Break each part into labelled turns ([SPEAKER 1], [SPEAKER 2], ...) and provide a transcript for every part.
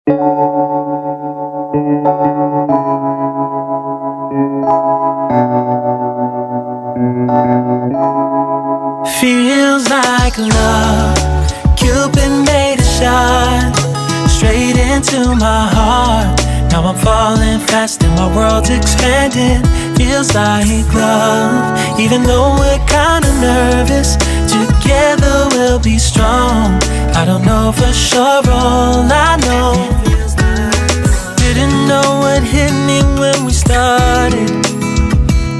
[SPEAKER 1] Feels like love, Cupid made a shot straight into my heart. Now I'm falling fast and my world's expanding. Feels like love, even though we're kinda nervous. Together we'll be strong. I don't know for sure, all I know. Didn't know what hit me when we started.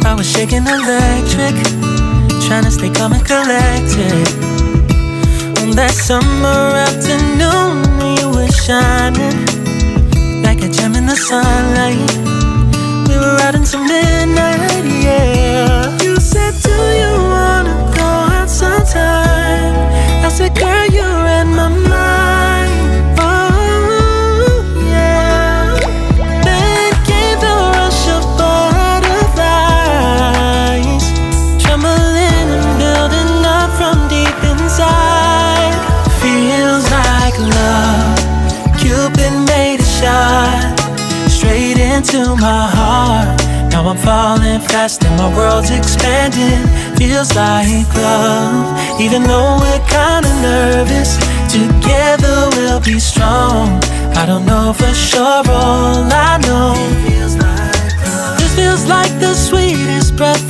[SPEAKER 1] I was shaking electric, trying to stay calm and collected. On that summer afternoon, you were shining like a gem in the sunlight. We were out until midnight, yeah. You said, do you wanna go out sometime? I said, girl, you read my mind. Oh, yeah. Then came the rush of butterflies, trembling and building up from deep inside. Feels like love, Cupid made a shot straight into my heart. Now I'm falling fast and my world's expanding. Feels like love, even though we're kinda nervous. Together we'll be strong. I don't know for sure, all I know. This feels like the sweetest breath